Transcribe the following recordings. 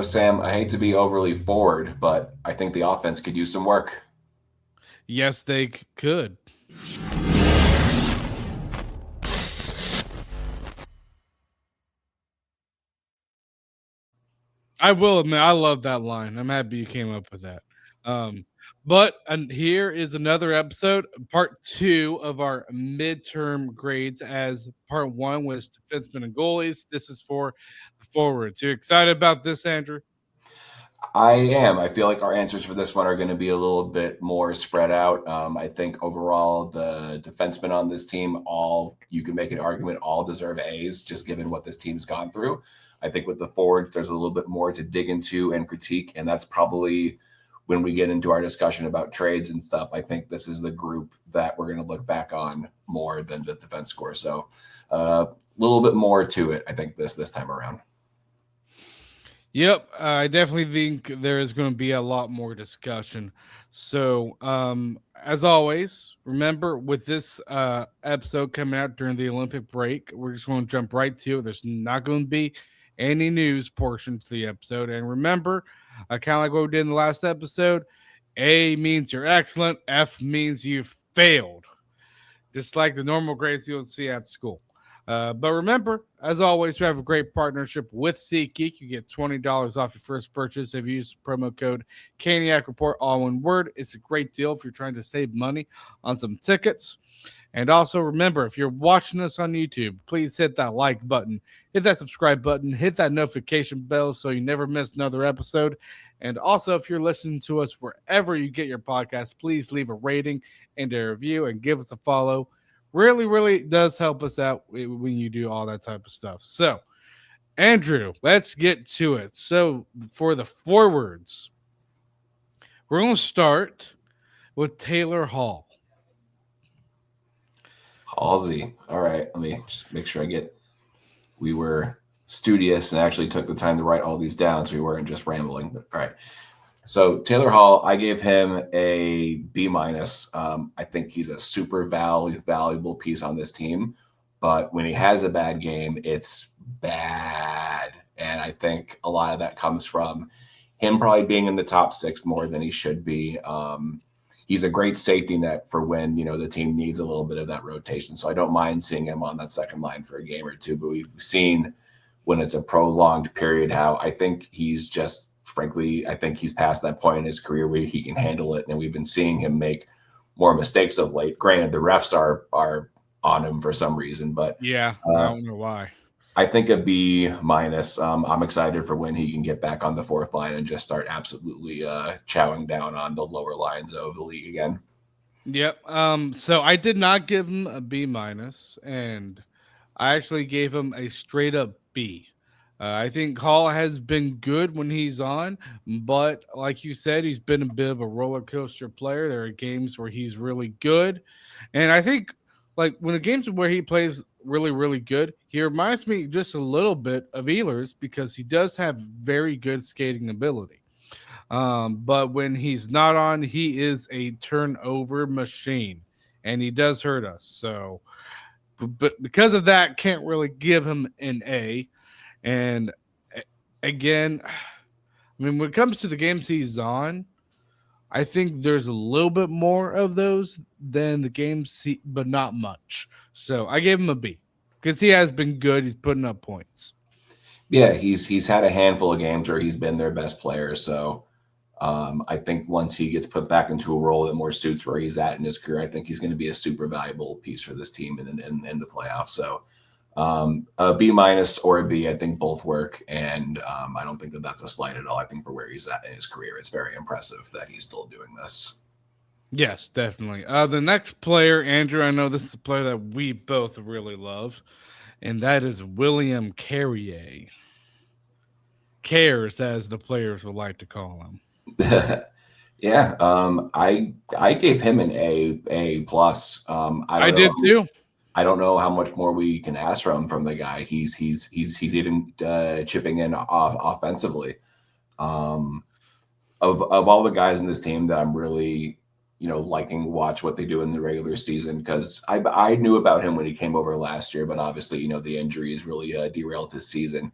Sam, I hate to be overly forward, but I think the offense could use some work. Yes, they could. I will admit, I love that line. I'm happy you came up with that. Um, but here is another episode, part two of our midterm grades. As part one was defensemen and goalies, this is for the forwards. You excited about this, Andrew? I am. I feel like our answers for this one are going to be a little bit more spread out. I think overall, the defensemen on this team, you can make an argument, all deserve A's, just given what this team's gone through. I think with the forwards, there's a little bit more to dig into and critique, and that's probably when we get into our discussion about trades and stuff. I think this is the group that we're going to look back on more than the defense score. So, a little bit more to it, I think this time around. Yep, I definitely think there is going to be a lot more discussion. So, as always, remember with this episode coming out during the Olympic break, we're just going to jump right to it. There's not going to be any news portion to the episode. And remember, kind of like what we did in the last episode, A means you're excellent, F means you failed, just like the normal grades you would see at school. But remember, as always, we have a great partnership with SeatGeek. You get $20 off your first purchase if you use the promo code Caniac Report, all one word. It's a great deal if you're trying to save money on some tickets. And also remember, if you're watching us on YouTube, please hit that like button, hit that subscribe button, hit that notification bell so you never miss another episode. And also, if you're listening to us wherever you get your podcast, please leave a rating and a review and give us a follow. Really does help us out when you do all that type of stuff. So, Andrew, let's get to it. So, for the forwards, we're going to start with Taylor Hall. Halsey. All right. Let me just make sure we were studious and actually took the time to write all these down so we weren't just rambling. All right. So Taylor Hall, I gave him a B minus. I think he's a super valuable piece on this team, but when he has a bad game, it's bad. And I think a lot of that comes from him probably being in the top six more than he should be. He's a great safety net for when the team needs a little bit of that rotation. So I don't mind seeing him on that second line for a game or two. But we've seen when it's a prolonged period how I think he's just, frankly, I think he's past that point in his career where he can handle it. And we've been seeing him make more mistakes of late. Granted, the refs are on him for some reason, but Yeah, I don't know why. I think a B minus. I'm excited for when he can get back on the fourth line and just start absolutely chowing down on the lower lines of the league again. Yep. So I did not give him a B minus, and I actually gave him a straight up B. I think Hall has been good when he's on, but like you said, he's been a bit of a roller coaster player. There are games where he's really good, and I think like when the games where he plays really good, he reminds me just a little bit of Ehlers because he does have very good skating ability. But when he's not on, he is a turnover machine, and he does hurt us. So, but because of that, can't really give him an A. And again, I mean, when it comes to the games he's on, I think there's a little bit more of those than the games, but not much. So I gave him a B because he has been good. He's putting up points. Yeah, he's had a handful of games where he's been their best player. So I think once he gets put back into a role that more suits where he's at in his career, I think he's going to be a super valuable piece for this team in the playoffs. So a B minus or a B, I think both work, and I don't think that's a slight at all. I think for where he's at in his career, it's very impressive that he's still doing this. Yes, definitely. The next player, Andrew, I know this is a player that we both really love, and that is William Carrier. Cares, as the players would like to call him. Yeah, I gave him an A plus. I I don't know. did too. I don't know how much more we can ask from the guy. He's even chipping in offensively. Um, of all the guys in this team that I'm really liking watch what they do in the regular season, because I knew about him when he came over last year, but obviously the injuries really derailed his season.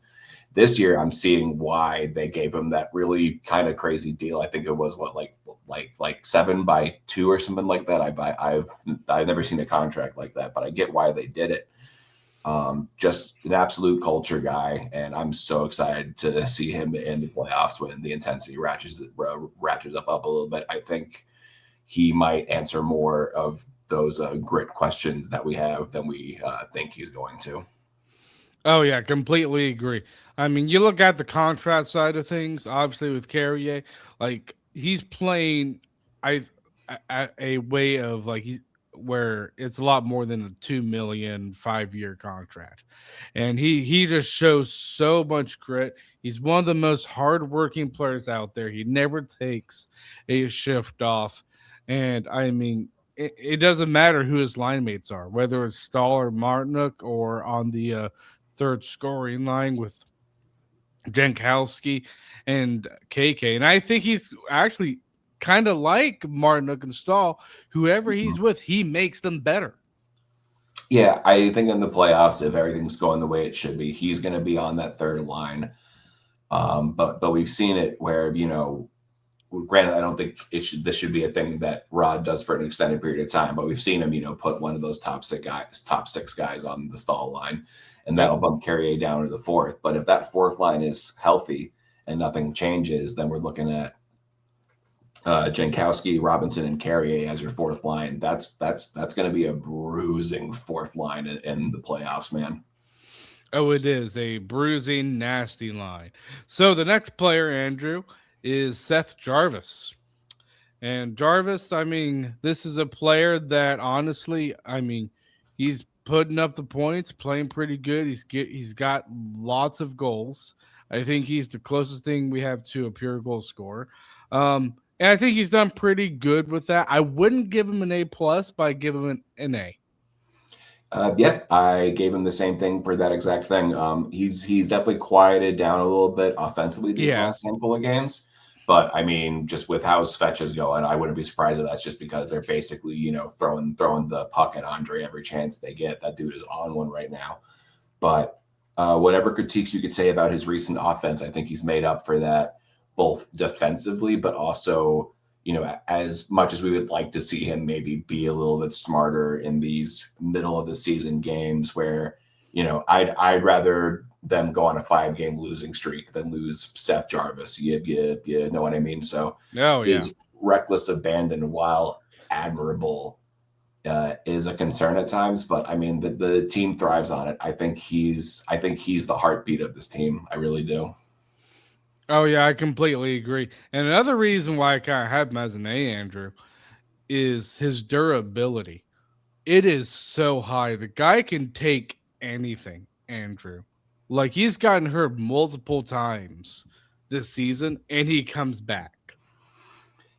This year, I'm seeing why they gave him that really kind of crazy deal. I think it was what like 7 by 2 or something like that. I've never seen a contract like that, but I get why they did it. Just an absolute culture guy, and I'm so excited to see him in the playoffs when the intensity ratchets up a little bit. I think he might answer more of those grit questions that we have than we think he's going to. Oh yeah, completely agree. I mean, you look at the contrast side of things, obviously with Carrier, like he's playing I at a way of like he's where it's a lot more than a 2 million 5 year contract. And he just shows so much grit. He's one of the most hardworking players out there. He never takes a shift off. And I mean, it doesn't matter who his line mates are, whether it's Stahl or Martinook or on the third scoring line with Jankowski and KK. And I think he's actually kind of like Martinook and Stahl. Whoever he's with, he makes them better. Yeah, I think in the playoffs, if everything's going the way it should be, he's going to be on that third line. But we've seen it where, granted, I don't think this should be a thing that Rod does for an extended period of time, but we've seen him, put one of those top 6 guys on the Stall line, and that'll bump Carrier down to the fourth. But if that fourth line is healthy and nothing changes, then we're looking at Jankowski, Robinson, and Carrier as your fourth line. That's going to be a bruising fourth line in the playoffs, man. Oh, it is a bruising, nasty line. So the next player, Andrew, is Seth Jarvis. And Jarvis, I mean, this is a player that honestly, I mean, he's putting up the points, playing pretty good. He's got lots of goals. I think he's the closest thing we have to a pure goal scorer. And I think he's done pretty good with that. I wouldn't give him an A plus, but I give him an A. Yep, I gave him the same thing for that exact thing. He's definitely quieted down a little bit offensively these last handful of games. But I mean, just with how Svetch is going, I wouldn't be surprised if that's just because they're basically, throwing the puck at Andre every chance they get. That dude is on one right now. But whatever critiques you could say about his recent offense, I think he's made up for that both defensively, but also, as much as we would like to see him maybe be a little bit smarter in these middle of the season games where, I'd rather them go on a 5-game losing streak than lose Seth Jarvis. You know what I mean? So his reckless abandon, while admirable, is a concern at times, but I mean the team thrives on it. I think he's the heartbeat of this team. I really do. Oh yeah, I completely agree. And another reason why I kind of have him as an A, Andrew, is his durability. It is so high. The guy can take anything, Andrew. Like he's gotten hurt multiple times this season, and he comes back.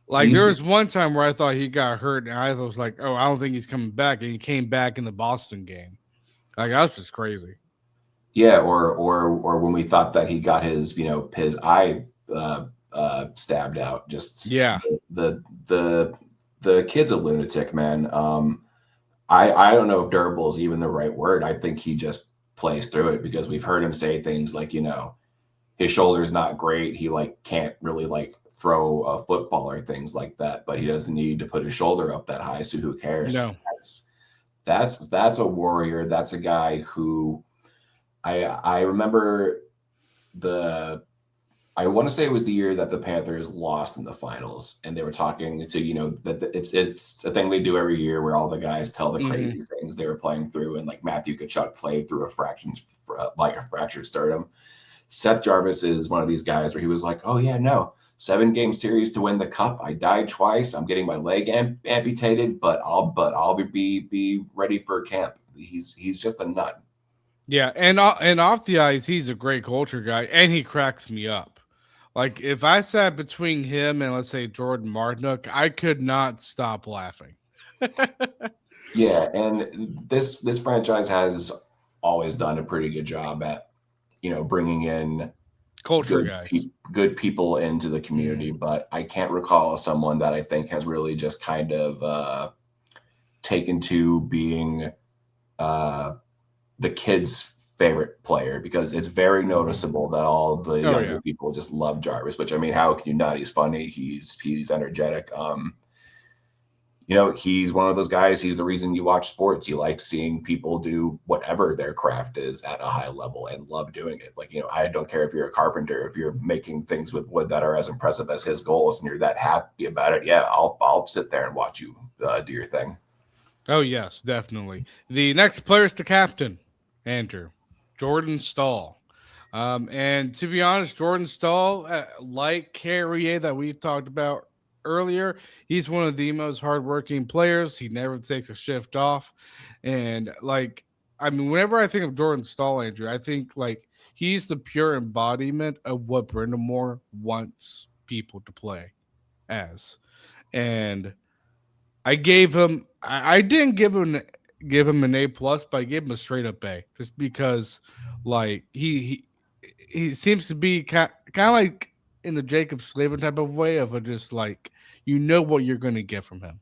Like there was one time where I thought he got hurt, and I was like, "Oh, I don't think he's coming back," and he came back in the Boston game. Like that was just crazy. Yeah, or when we thought that he got his his eye stabbed out. Just the kid's a lunatic, man. I don't know if durable is even the right word. I think he just plays through it because we've heard him say things like, his shoulder's not great. He can't really throw a football or things like that, but he doesn't need to put his shoulder up that high. So who cares? No. That's a warrior. That's a guy who I remember I want to say it was the year that the Panthers lost in the finals, and they were talking to that it's a thing they do every year where all the guys tell the crazy things they were playing through, and Matthew Tkachuk played through a fractured sternum. Seth Jarvis is one of these guys where he was like, "Oh yeah, no, 7-game series to win the cup. I died twice. I'm getting my leg amputated, but I'll be ready for camp." He's just a nut. Yeah, and off the ice, he's a great culture guy, and he cracks me up. Like if I sat between him and let's say Jordan Martinook, I could not stop laughing. Yeah, and this franchise has always done a pretty good job at bringing in culture guys, good people into the community. But I can't recall someone that I think has really just kind of taken to being the kids' favorite player because it's very noticeable that all the Oh younger yeah. people just love Jarvis. Which I mean, how can you not? He's funny. He's energetic. He's one of those guys. He's the reason you watch sports. You like seeing people do whatever their craft is at a high level and love doing it. Like, I don't care if you're a carpenter, if you're making things with wood that are as impressive as his goals and you're that happy about it. Yeah, I'll sit there and watch you do your thing. Oh yes, definitely. The next player is the captain, Andrew, Jordan Stahl. And to be honest, Jordan Stahl, like Carrier that we talked about earlier, he's one of the most hardworking players. He never takes a shift off, and I mean, whenever I think of Jordan Stahl, Andrew, I think like he's the pure embodiment of what Brindamore wants people to play as, and I gave him. I didn't give him an A+, but I gave him a straight up A, just because, like he seems to be kind of like in the Jacob Slavin type of way of a just like what you're going to get from him.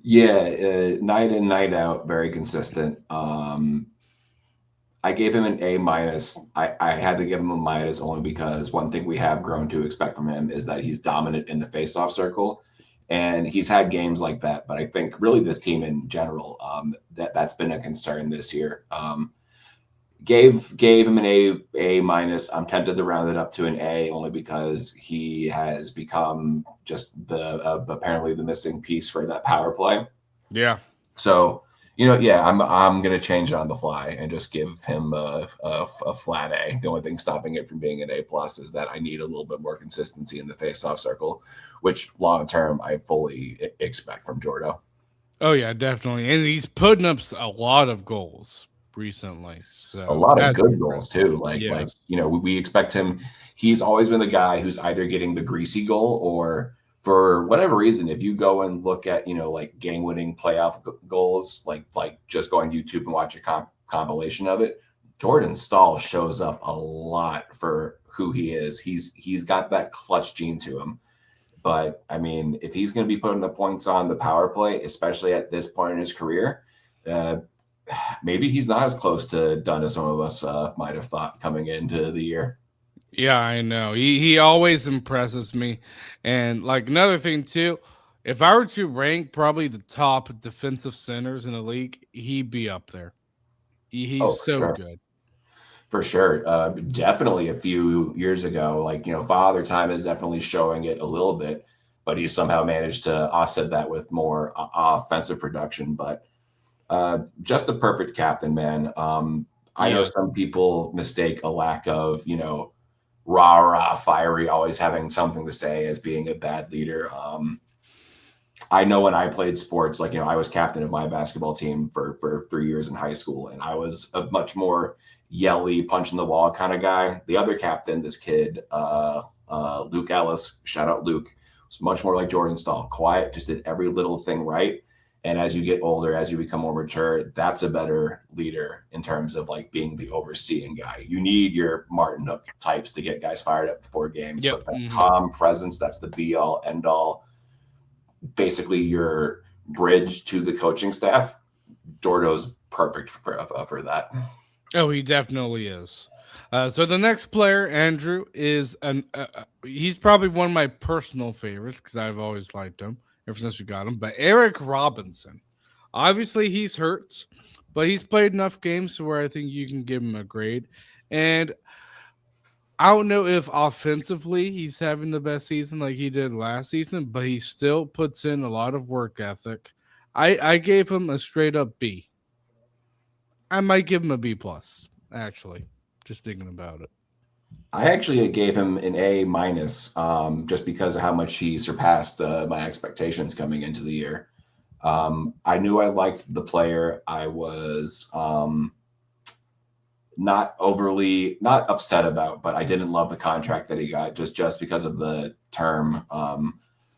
Yeah, night in, night out, very consistent. I gave him an A-. I had to give him a minus only because one thing we have grown to expect from him is that he's dominant in the faceoff circle. And he's had games like that, but I think really this team in general, that's been a concern this year. Gave him an A-. I'm tempted to round it up to an A only because he has become just apparently the missing piece for that power play. Yeah. So yeah, I'm gonna change it on the fly and just give him a flat A. The only thing stopping it from being an A+ is that I need a little bit more consistency in the face-off circle, which long term I fully expect from Jordo. Oh yeah, definitely, and he's putting up a lot of goals recently. So A lot of that's good goals impressive. too. Yes. We expect him. He's always been the guy who's either getting the greasy goal or for whatever reason, if you go and look at like game-winning playoff goals, like just go on YouTube and watch a compilation of it, Jordan Stahl shows up a lot for who he is. He's got that clutch gene to him. But I mean, if he's going to be putting the points on the power play, especially at this point in his career, uh, maybe he's not as close to done as some of us might have thought coming into the year. Yeah, I know. He always impresses me. And like another thing too, if I were to rank probably the top defensive centers in the league, he'd be up there. Oh, He's for so sure. good. For sure. Definitely a few years ago, Father Time is definitely showing it a little bit, but he somehow managed to offset that with more offensive production. But just a perfect captain, man. I know Yeah. some people mistake a lack of, rah rah fiery, always having something to say as being a bad leader. I know when I played sports, I was captain of my basketball team for 3 years in high school, and I was a much more yelly, punch in the wall kind of guy. The other captain, this kid, Luke Ellis, shout out Luke, was much more like Jordan Stahl, quiet, just did every little thing right. And as you get older, as you become more mature, that's a better leader in terms of being the overseeing guy. You need your Martin Hook types to get guys fired up before games, Yep. but that calm presence, that's the be all end all. Basically, your bridge to the coaching staff. Jordo's perfect for that. Oh, he definitely is. So the next player, Andrew, is he's probably one of my personal favorites because I've always liked him ever since we got him. But Eric Robinson, obviously he's hurt, but he's played enough games to where I think you can give him a grade. And I don't know if offensively he's having the best season like he did last season, but he still puts in a lot of work ethic. I gave him a straight up B. I might give him a B plus, actually. Just thinking about it. I actually gave him an A-, just because of how much he surpassed my expectations coming into the year. I knew I liked the player. I was not upset about, but I didn't love the contract that he got just because of the term.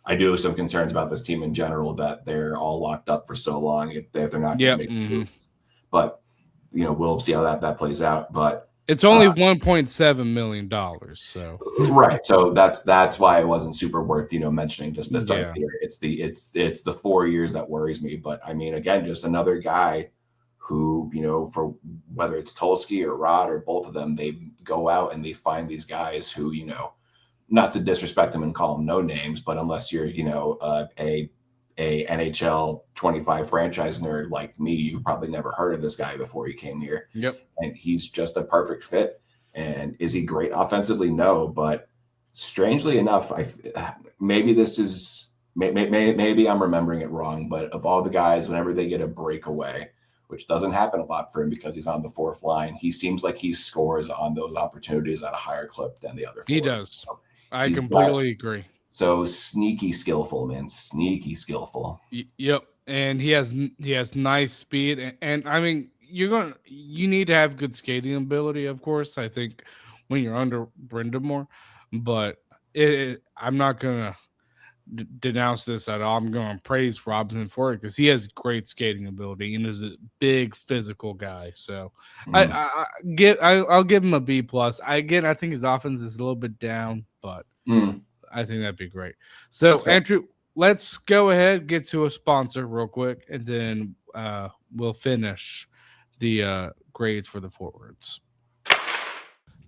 I do have some concerns about this team in general that they're all locked up for so long if they're not going to make moves. But we'll see how that plays out. But it's only $1.7 million. So right. So that's why it wasn't super worth mentioning just to start the year. It's the 4 years that worries me. But I mean, again, just another guy who, for whether it's Tulski or Rod or both of them, they go out and they find these guys who, not to disrespect them and call them no names, but unless you're, a NHL 25 franchise nerd like me, you've probably never heard of this guy before he came here. Yep. And he's just a perfect fit. And is he great offensively? No, but strangely enough, maybe this is maybe I'm remembering it wrong, but of all the guys, whenever they get a breakaway, which doesn't happen a lot for him because he's on the fourth line, he seems like he scores on those opportunities at a higher clip than the other. He does. So I completely agree. So sneaky skillful, man. Sneaky skillful. Yep. And he has nice speed, and I mean you need to have good skating ability, of course. I think when you're under Brindamore, but I'm not gonna denounce this at all. I'm going to praise Robinson for it because he has great skating ability and is a big physical guy. So I'll give him a B plus. I think his offense is a little bit down, but I think that'd be great. So Andrew, let's go ahead, get to a sponsor real quick, and then we'll finish the grades for the forwards.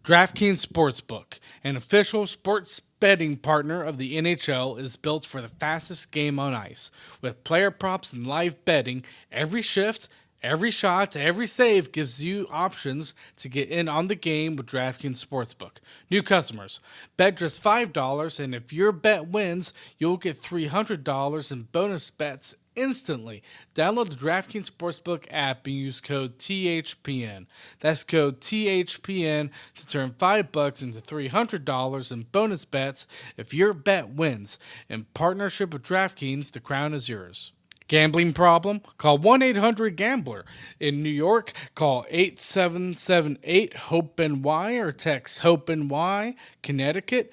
DraftKings Sportsbook, an official sports betting partner of the NHL, is built for the fastest game on ice. With player props and live betting, every shift, every shot, every save gives you options to get in on the game with DraftKings Sportsbook. New customers, bet just $5, and if your bet wins, you'll get $300 in bonus bets instantly. Download the DraftKings Sportsbook app and use code THPN. That's code THPN to turn $5 into $300 in bonus bets if your bet wins. In partnership with DraftKings, the crown is yours. Gambling problem? Call 1-800-GAMBLER. In New York, call 8778-HOPE-NY or text HOPE-NY. Connecticut,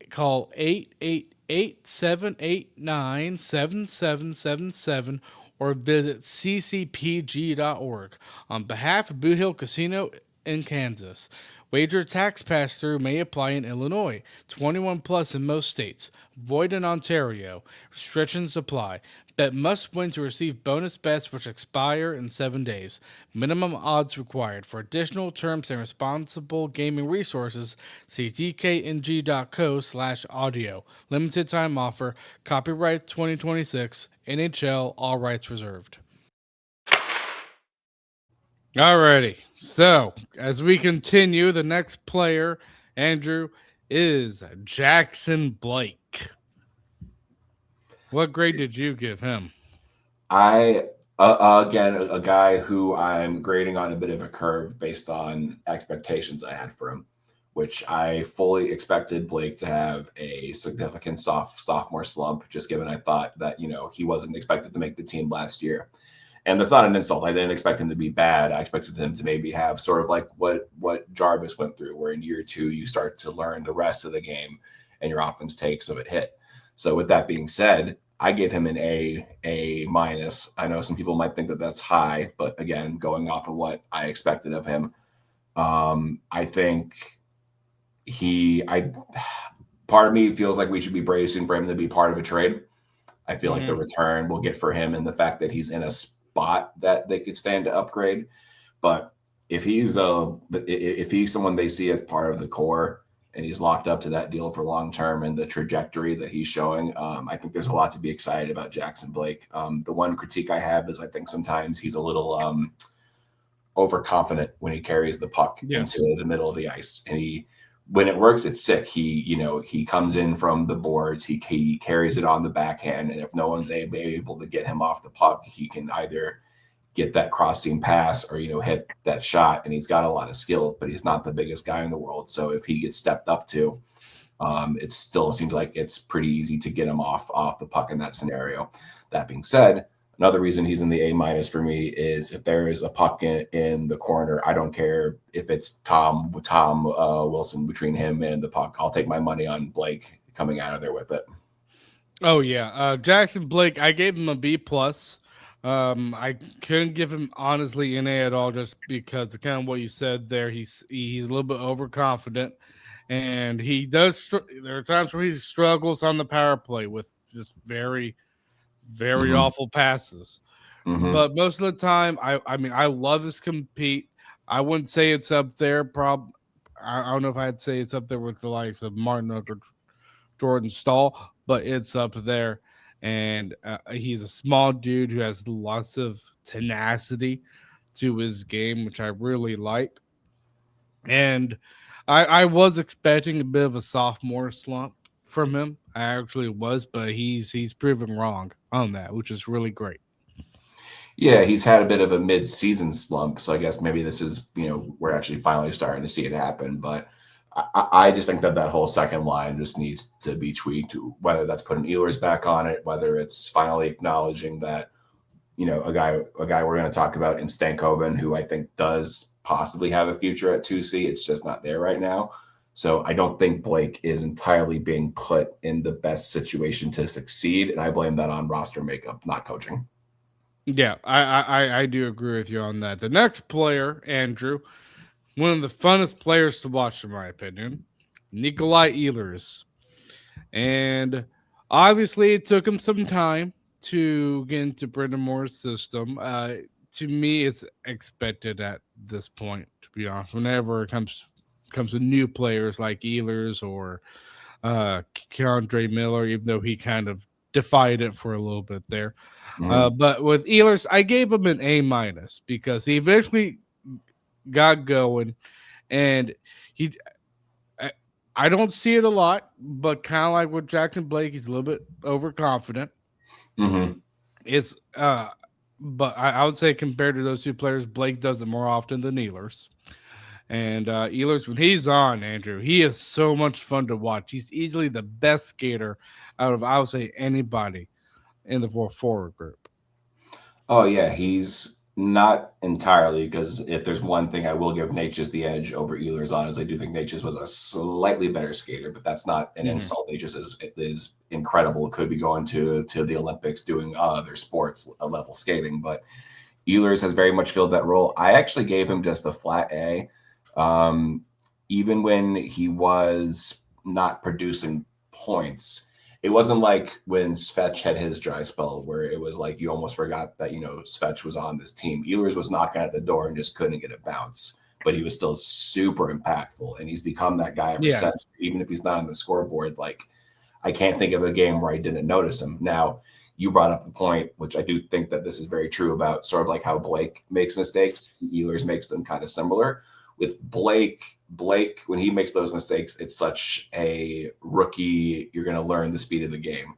call 888-789-7777 or visit ccpg.org. On behalf of Blue Hill Casino in Kansas, wager tax pass-through may apply in Illinois. 21 plus in most states. Void in Ontario. Restrictions apply. Bet must win to receive bonus bets which expire in 7 days. Minimum odds required. For additional terms and responsible gaming resources, see dkng.co/audio. Limited time offer. Copyright 2026. NHL. All rights reserved. Alrighty. So, as we continue, the next player, Andrew, is Jackson Blake. What grade did you give him? I, again, a guy who I'm grading on a bit of a curve based on expectations I had for him, which I fully expected Blake to have a significant sophomore slump, just given I thought that, he wasn't expected to make the team last year. And that's not an insult. I didn't expect him to be bad. I expected him to maybe have sort of like what Jarvis went through, where in year 2 you start to learn the rest of the game and your offense takes of it hit. So with that being said, I gave him an A minus. I know some people might think that that's high, but again, going off of what I expected of him, I think part of me feels like we should be bracing for him to be part of a trade. I feel like the return we'll get for him and the fact that he's in a spot that they could stand to upgrade. But if he's someone they see as part of the core and he's locked up to that deal for long term and the trajectory that he's showing, I think there's a lot to be excited about Jackson Blake. The one critique I have is I think sometimes he's a little overconfident when he carries the puck into the middle of the ice, and when it works, it's sick. He comes in from the boards, he carries it on the backhand, and if no one's able to get him off the puck, he can either get that crossing pass or hit that shot. And he's got a lot of skill, but he's not the biggest guy in the world. So if he gets stepped up to, it still seems like it's pretty easy to get him off the puck in that scenario. That being said, another reason he's in the A minus for me is if there is a puck in the corner, I don't care if it's Tom Wilson between him and the puck. I'll take my money on Blake coming out of there with it. Oh yeah, Jackson Blake, I gave him a B plus. I couldn't give him honestly an A at all, just because of kind of what you said there. He's a little bit overconfident, and he does. There are times where he struggles on the power play with just very awful passes. Hmm. But most of the time, I mean, I love this compete. I wouldn't say it's up there. I don't know if I'd say it's up there with the likes of Martin or Jordan Stahl, but it's up there. And he's a small dude who has lots of tenacity to his game, which I really like. And I was expecting a bit of a sophomore slump from him. I actually was, but he's proven wrong on that, which is really great. Yeah, he's had a bit of a mid-season slump, so I guess maybe this is, we're actually finally starting to see it happen. But I just think that that whole second line just needs to be tweaked. Whether that's putting Ehlers back on it, whether it's finally acknowledging that a guy we're going to talk about in Stankoven, who I think does possibly have a future at 2C. It's just not there right now. So I don't think Blake is entirely being put in the best situation to succeed, and I blame that on roster makeup, not coaching. Yeah, I do agree with you on that. The next player, Andrew, one of the funnest players to watch, in my opinion, Nikolai Ehlers. And obviously, it took him some time to get into Brendan Moore's system. To me, it's expected at this point, to be honest. Whenever it comes to new players like Ehlers or Keandre Miller, even though he kind of defied it for a little bit there. Mm-hmm. But with Ehlers, I gave him an A minus because he eventually got going, and he. I, I don't see it a lot, but kind of like with Jackson Blake, he's a little bit overconfident. Mm-hmm. It's but I would say compared to those two players, Blake does it more often than Ehlers. And Ehlers, when he's on, Andrew, he is so much fun to watch. He's easily the best skater out of, I would say, anybody in the forward group. Oh yeah, he's not entirely, because if there's one thing I will give Natchez the edge over Ehlers on, is I do think Natchez was a slightly better skater, but that's not an Mhm. insult. Natchez is incredible. Could be going to the Olympics doing other sports level skating, but Ehlers has very much filled that role. I actually gave him just a flat A, um, even when he was not producing points. It wasn't like when Svetch had his dry spell where it was like you almost forgot that Svetch was on this team. Ehlers was knocking at the door and just couldn't get a bounce, but he was still super impactful, and he's become that guy ever since. Yes. Even if he's not on the scoreboard, like I can't think of a game where I didn't notice him. Now, you brought up the point, which I do think that this is very true about sort of like how Blake makes mistakes. Ehlers makes them kind of similar. With Blake, when he makes those mistakes, it's such a rookie. You're going to learn the speed of the game.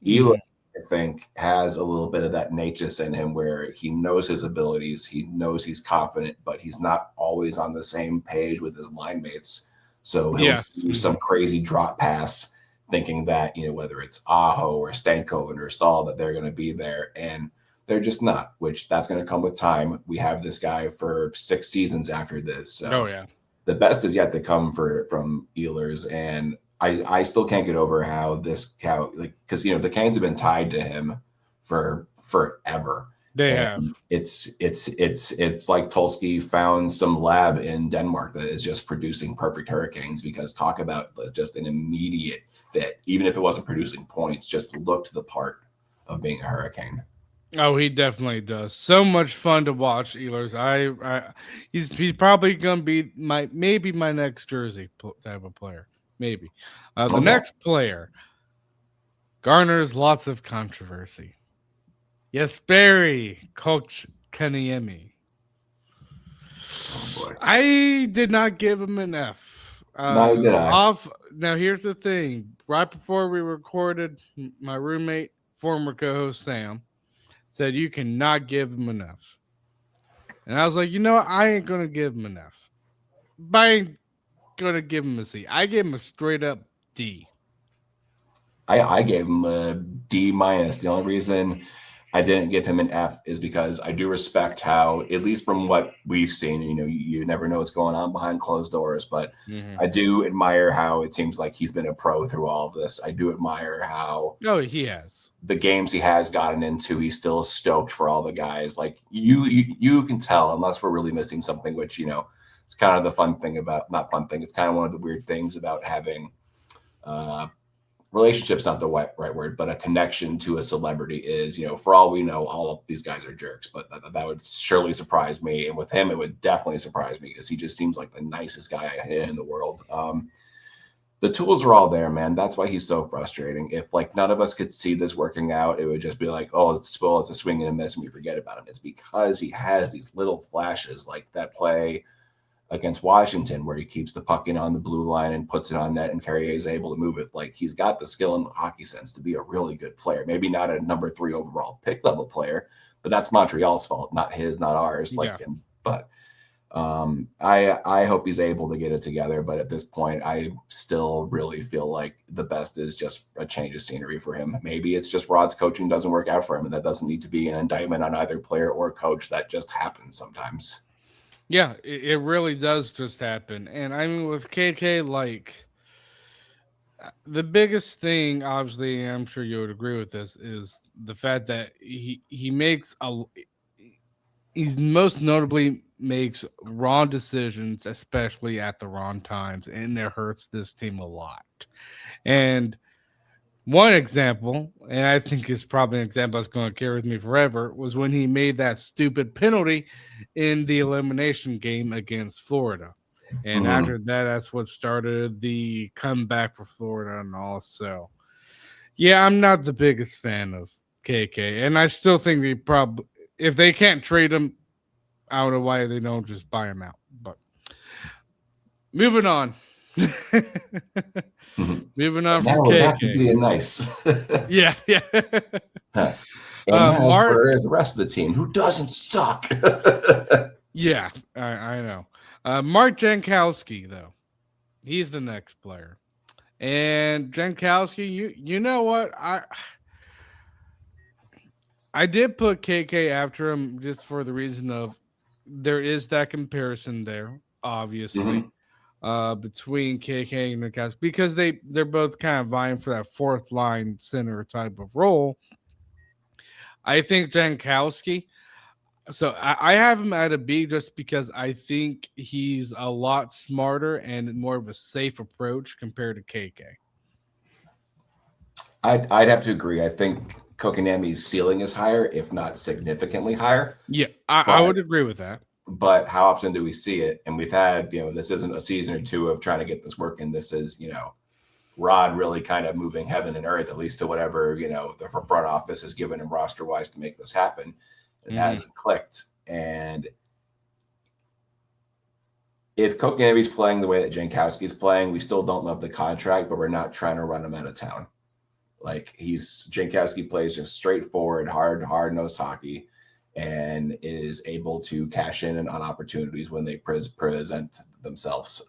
Ehlers, Mhm. I think, has a little bit of that Natchez in him where he knows his abilities. He knows he's confident, but he's not always on the same page with his line mates. So he'll Yes. do some crazy drop pass thinking that, whether it's Aho or Stankoven or Stahl, that they're going to be there. And they're just not, which that's going to come with time. We have this guy for 6 seasons after this. Oh So yeah. the best is yet to come from Ehlers. And I still can't get over how this cow, like, because, the Canes have been tied to him for forever. They And have. it's like Tulski found some lab in Denmark that is just producing perfect hurricanes, because talk about just an immediate fit. Even if it wasn't producing points, just looked the part of being a hurricane. Oh, he definitely does. So much fun to watch, Ehlers. He's probably gonna be maybe my next jersey type of player. Maybe. The Okay. next player garners lots of controversy. Yes, Barry, Coach Kaniemi. Oh boy. I did not give him an F. Neither did I. Off now. Here's the thing. Right before we recorded, my roommate, former co-host Sam, said you cannot give him an F. And I was like, I ain't gonna give him an F. But I ain't gonna give him a C. I gave him a straight up D. I gave him a D minus. The only reason I didn't give him an F is because I do respect how, at least from what we've seen, you never know what's going on behind closed doors, but Mm-hmm. I do admire how it seems like he's been a pro through all of this. I do admire how Oh, he has. the games he has gotten into, he's still stoked for all the guys. Like you can tell, unless we're really missing something, which, it's kind of the fun thing about, not fun thing. It's kind of one of the weird things about having, uh, relationship's not the right word, but a connection to a celebrity is, for all we know, all of these guys are jerks, but that would surely surprise me. And with him, it would definitely surprise me because he just seems like the nicest guy in the world. The tools are all there, man. That's why he's so frustrating. If like none of us could see this working out, it would just be like, oh, it's a swing and a miss, and we forget about him. It's because he has these little flashes, like that play against Washington where he keeps the puck in on the blue line and puts it on net, and Carrier is able to move it. Like he's got the skill and the hockey sense to be a really good player. Maybe not a number 3 overall pick level player, but that's Montreal's fault, not his, not ours. Like, Yeah. but I hope he's able to get it together, but at this point, I still really feel like the best is just a change of scenery for him. Maybe it's just Rod's coaching doesn't work out for him, and that doesn't need to be an indictment on either player or coach. That just happens sometimes. Yeah, it really does just happen. And I mean, with KK, like the biggest thing, obviously, and I'm sure you would agree with this, is the fact that he makes a he's most notably makes wrong decisions, especially at the wrong times, and it hurts this team a lot. And one example, and I think it's probably an example that's going to carry with me forever, was when he made that stupid penalty in the elimination game against Florida. And Mhm. after that, that's what started the comeback for Florida. And also, yeah, I'm not the biggest fan of KK. And I still think they probably, if they can't trade him, I don't know why they don't just buy him out. But moving on. Mhm. Moving on from Now we're back to KK. being nice. Yeah, yeah. Huh. And now Mark, for the rest of the team who doesn't suck. yeah, I know. Mark Jankowski, though, he's the next player. And Jankowski, you know what? I did put KK after him just for the reason of there is that comparison there, obviously, Mhm. between KK and Jankowski because they're both kind of vying for that fourth line center type of role. I think Jankowski. So I have him at a B just because I think he's a lot smarter and more of a safe approach compared to KK. I'd have to agree. I think Kokanami's ceiling is higher, if not significantly higher. Yeah, I But would agree with that. how often do we see it? And we've had, this isn't a season or two of trying to get this working. This is, Rod really kind of moving heaven and earth, at least to whatever, the front office has given him roster wise to make this happen. It Hmm. hasn't clicked. And if Kokanami's playing the way that Jankowski's playing, we still don't love the contract, but we're not trying to run him out of town. Like Jankowski plays just straightforward, hard nosed hockey, and is able to cash in on opportunities when they present themselves.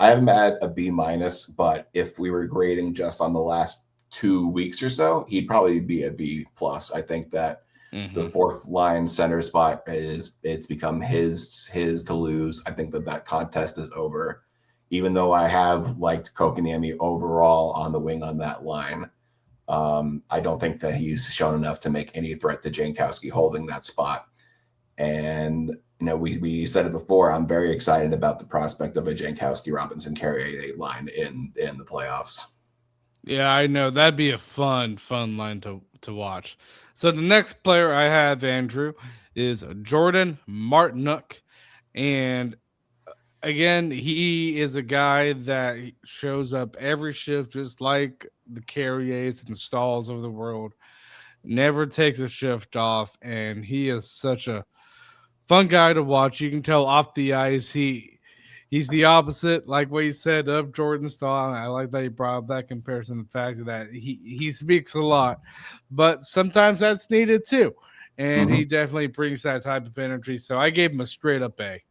I have him at a B minus, but if we were grading just on the last 2 weeks or so, he'd probably be a B plus. I think that the Hmm. fourth line center spot it's become his to lose. I think that contest is over. Even though I have liked Kokanami overall on the wing on that line, I don't think that he's shown enough to make any threat to Jankowski holding that spot. And we said it before. I'm very excited about the prospect of a Jankowski Robinson Carrier line in the playoffs. Yeah, I know that'd be a fun line to watch. So the next player I have, Andrew, is Jordan Martinuk, and again, he is a guy that shows up every shift, just like the Carriers and Stalls of the world. Never takes a shift off, and he is such a fun guy to watch. You can tell off the ice he's the opposite, like what you said of Jordan Stahl. I like that you brought up that comparison. The fact that he speaks a lot, but sometimes that's needed too, and he Mm-hmm. definitely brings that type of energy. So I gave him a straight up A.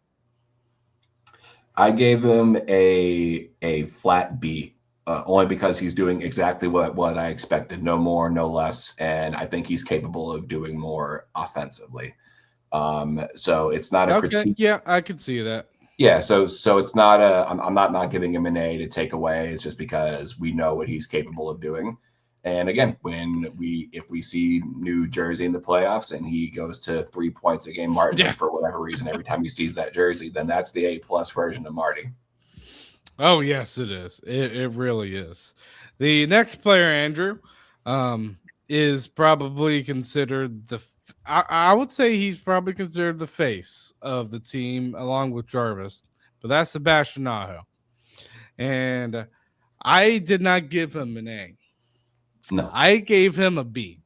I gave him a flat B, only because he's doing exactly what I expected, no more, no less, and I think he's capable of doing more offensively. So it's not a Okay, critique. yeah, I could see that. Yeah, so it's not I'm not giving him an A to take away. It's just because we know what he's capable of doing. And again, if we see New Jersey in the playoffs and he goes to 3 points a game, Martin, Yeah. for whatever reason, every time he sees that jersey, then that's the A plus version of Marty. Oh yes, it is. It really is. The next player, Andrew, um, is probably considered I would say he's probably considered the face of the team along with Jarvis, but that's Sebastian Aho. And I did not give him an A. No, I gave him a B.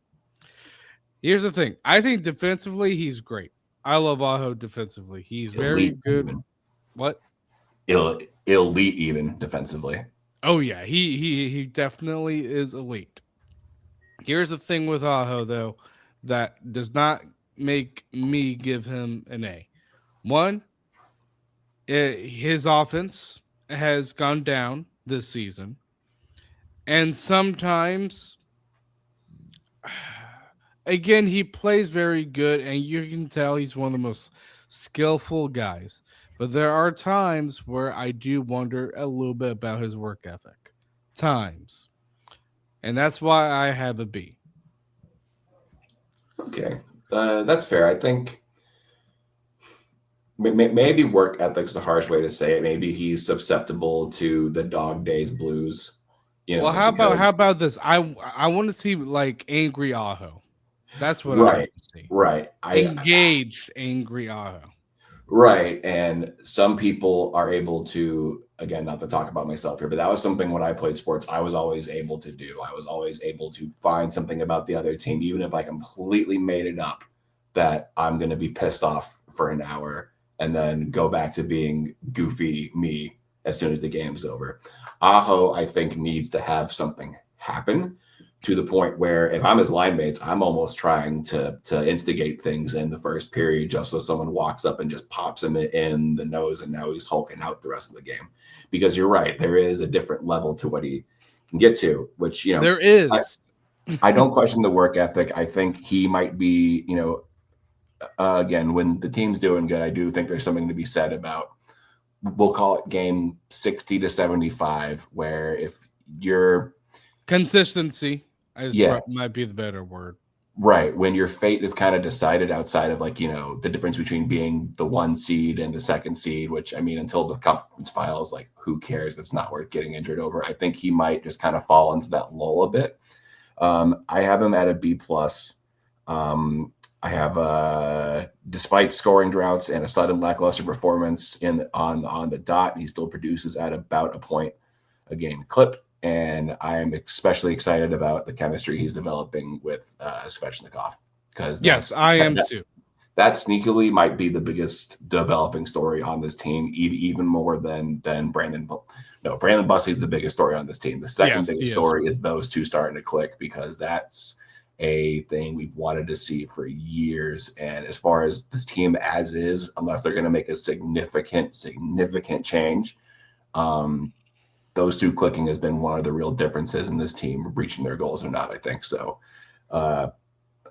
Here's the thing. I think defensively he's great. I love Aho defensively. He's very elite good. even, What? elite even defensively. Oh yeah, he definitely is elite. Here's the thing with Aho though that does not make me give him an A. One, his offense has gone down this season, and sometimes again, he plays very good, and you can tell he's one of the most skillful guys. But there are times where I do wonder a little bit about his work ethic. Times. And that's why I have a B. Okay, that's fair. I think maybe work ethic's a harsh way to say it. Maybe he's susceptible to the dog days blues, Well, how because about this? I want to see like angry Aho. That's what I want right, to see. right. Engaged angry Aho. Right. And some people are able to, again, not to talk about myself here, but that was something when I played sports, I was always able to do. I was always able to find something about the other team, even if I completely made it up, that I'm going to be pissed off for an hour and then go back to being goofy me as soon as the game's over. Aho, I think, needs to have something happen to the point where if I'm his line mates, I'm almost trying to instigate things in the first period just so someone walks up and just pops him in the nose and now he's hulking out the rest of the game. Because you're right, there is a different level to what he can get to, which There I, is. I don't question the work ethic. I think he might be, again, when the team's doing good, I do think there's something to be said about, we'll call it game 60 to 75, where if you're Consistency yeah, might be the better word. right. When your fate is kind of decided outside of the difference between being the one seed and the second seed, which I mean, until the conference finals, like who cares? It's not worth getting injured over. I think he might just kind of fall into that lull a bit. I have him at a B plus. I have despite scoring droughts and a sudden lackluster performance on the dot, he still produces at about a point a game clip. And I'm especially excited about the chemistry he's developing with Svechnikov, because Yes, I am too. that sneakily might be the biggest developing story on this team, even more than Brandon. No, Brandon Bussey's the biggest story on this team. The second Yes, he biggest is. story is those two starting to click, because that's a thing we've wanted to see for years. And as far as this team as is, unless they're going to make a significant change, those two clicking has been one of the real differences in this team reaching their goals or not, I think. So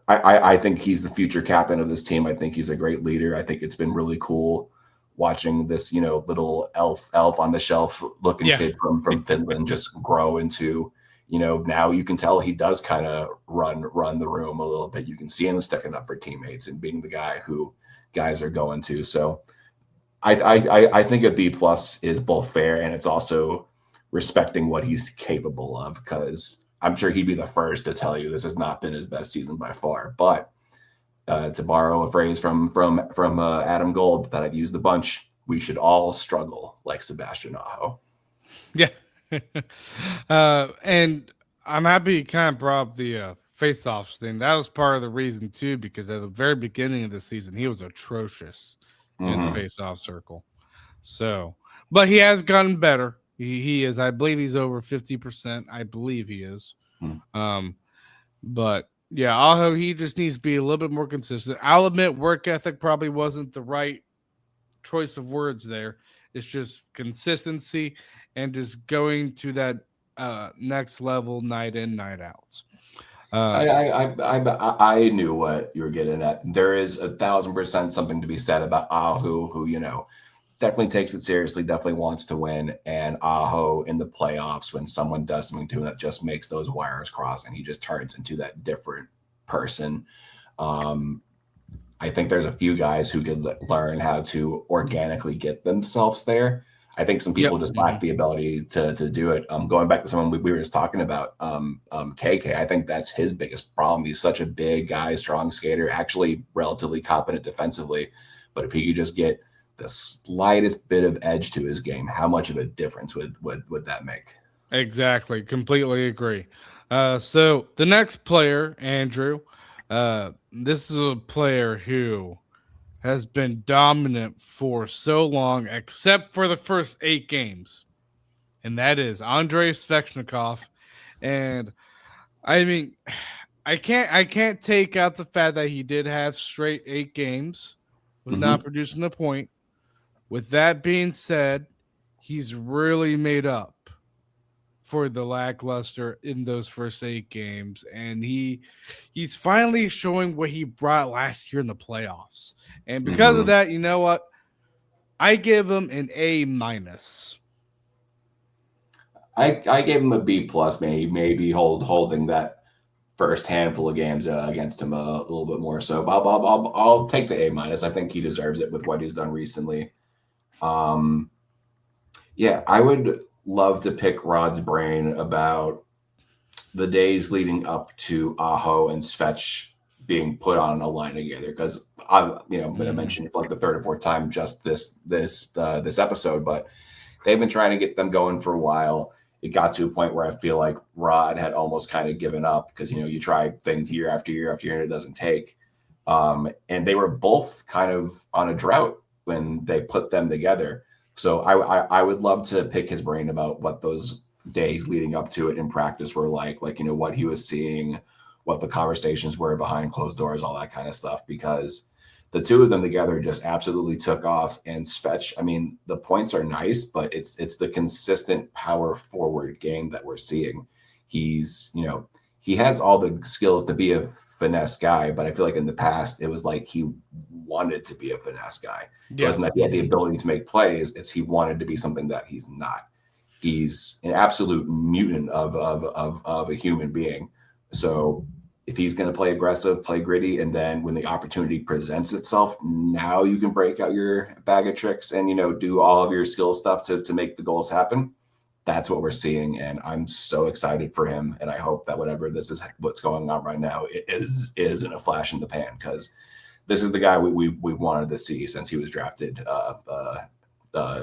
I think he's the future captain of this team. I think he's a great leader. I think it's been really cool watching this, little elf on the shelf looking Yeah. kid from Finland just grow into, now you can tell he does kind of run the room a little bit. You can see him sticking up for teammates and being the guy who guys are going to. So I think a B plus is both fair, and it's also respecting what he's capable of, because I'm sure he'd be the first to tell you this has not been his best season by far. But to borrow a phrase from Adam Gold that I've used a bunch, we should all struggle like Sebastian Aho. Yeah. And I'm happy you kind of brought up the face-offs thing. That was part of the reason too, because at the very beginning of the season, he was atrocious in the face-off circle. So, but he has gotten better. He is. I believe he's over 50%. I believe he is. But yeah, Aho, he just needs to be a little bit more consistent. I'll admit, work ethic probably wasn't the right choice of words there. It's just consistency and just going to that next level night in, night out. I knew what you were getting at. There is 1,000% something to be said about Aho, who definitely takes it seriously, definitely wants to win, and Aho in the playoffs, when someone does something to him that just makes those wires cross, and he just turns into that different person. I think there's a few guys who could learn how to organically get themselves there. I think some Yep. people just lack the ability to do it. Going back to someone we were just talking about, KK, I think that's his biggest problem. He's such a big guy, strong skater, actually relatively competent defensively. But if he could just get the slightest bit of edge to his game, how much of a difference would that make? Exactly. Completely agree. So the next player, Andrew, this is a player who has been dominant for so long, except for the first 8 games, and that is Andrei Svechnikov. And I mean, I can't take out the fact that he did have straight 8 games with not Mm-hmm. producing a point. With that being said, he's really made up for the lackluster in those first 8 games, and he's finally showing what he brought last year in the playoffs. And because of Mm-hmm. that, you know what? I give him an A minus. I gave him a B plus, maybe holding that first handful of games against him a little bit more. So I'll take the A minus. I think he deserves it with what he's done recently. Um, yeah, I would love to pick Rod's brain about the days leading up to Aho and Svech being put on a line together because I've been I Mm, mentioned it for like the third or fourth time just this episode, but they've been trying to get them going for a while. It got to a point where I feel like Rod had almost kind of given up because you try things year after year after year and it doesn't take. And they were both kind of on a drought when they put them together. So I would love to pick his brain about what those days leading up to it in practice were like what he was seeing, what the conversations were behind closed doors, all that kind of stuff. Because the two of them together just absolutely took off. And Svech, I mean, the points are nice, but it's the consistent power forward game that we're seeing. He's he has all the skills to be a finesse guy, but I feel like in the past it was like he wanted to be a finesse guy. It wasn't yes. that he had the ability to make plays; it's he wanted to be something that he's not. He's an absolute mutant of a human being. So if he's going to play aggressive, play gritty, and then when the opportunity presents itself, now you can break out your bag of tricks and do all of your skill stuff to make the goals happen. That's what we're seeing, and I'm so excited for him. And I hope that whatever this is, what's going on right now, is in a flash in the pan because this is the guy we wanted to see since he was drafted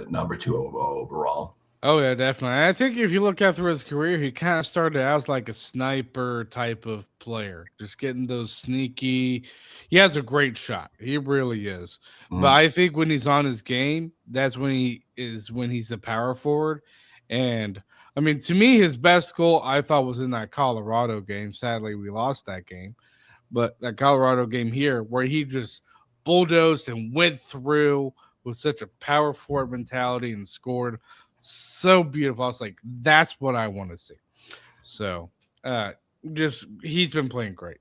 number 2 overall. Oh yeah, definitely. I think if you look out through his career, he kind of started out as like a sniper type of player, just getting those sneaky. He has a great shot. He really is. But Mhm. I think when he's on his game, that's when he's a power forward. And I mean, to me, his best goal I thought was in that Colorado game. Sadly, we lost that game. But that Colorado game here, where he just bulldozed and went through with such a power forward mentality and scored so beautiful. I was like, that's what I want to see. So, uh, just he's been playing great.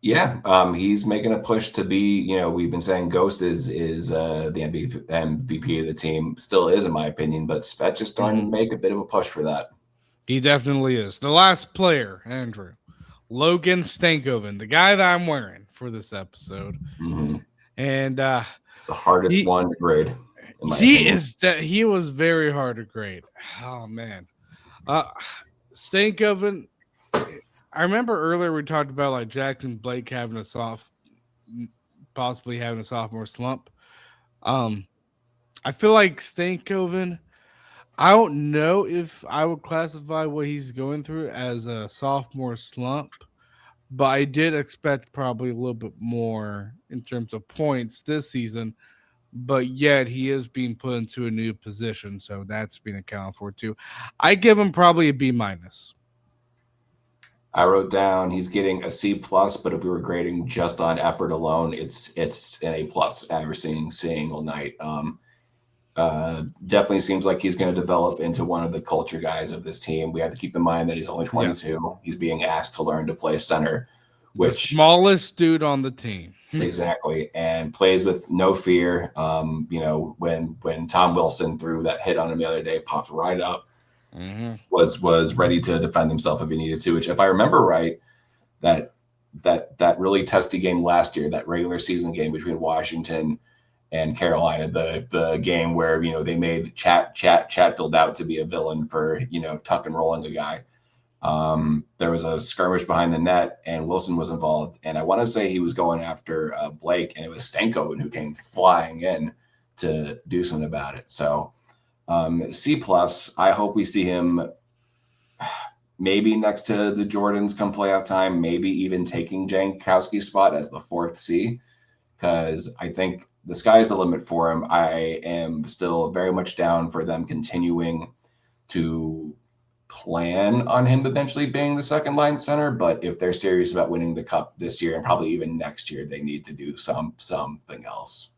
Yeah, he's making a push to be. We've been saying Ghost is the MVP of the team, still is in my opinion, but Spetch is starting to Mhm. make a bit of a push for that. He definitely is. The last player, Andrew, Logan Stankoven, the guy that I'm wearing for this episode, Hmm. and The hardest he one to grade, in my he opinion. is he was very hard to grade. Oh man, uh, Stankoven. I remember earlier we talked about like Jackson Blake having a possibly having a sophomore slump. Um, I feel like Stankoven. I don't know if I would classify what he's going through as a sophomore slump, but I did expect probably a little bit more in terms of points this season. But yet he is being put into a new position, so that's being accounted for too. I give him probably a B minus. I wrote down he's getting a C plus, but if we were grading just on effort alone, it's an A plus every single night. Definitely seems like he's going to develop into one of the culture guys of this team. We have to keep in mind that he's only Yes, 22. He's being asked to learn to play center, the which smallest dude on the team. exactly, and plays with no fear. When Tom Wilson threw that hit on him the other day, popped right up, Mhm. was ready to defend himself if he needed to. Which, if I remember right, that really testy game last year, that regular season game between Washington and Carolina, the game where they made Chatfield out to be a villain for tuck and rolling a guy. There was a skirmish behind the net, and Wilson was involved. And I want to say he was going after Blake, and it was Stankoven who came flying in to do something about it. So C plus. I hope we see him maybe next to the Jordans come playoff time, maybe even taking Jankowski's spot as the fourth C, because I think the sky's the limit for him. I am still very much down for them continuing to plan on him eventually being the second line center, but if they're serious about winning the cup this year and probably even next year, they need to do something else.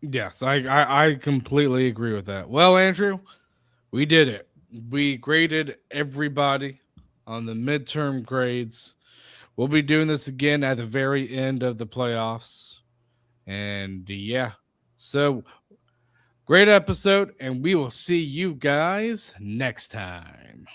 Yes, I completely agree with that. Well, Andrew, we did it. We graded everybody on the midterm grades. We'll be doing this again at the very end of the playoffs. And yeah, so great episode, and we will see you guys next time.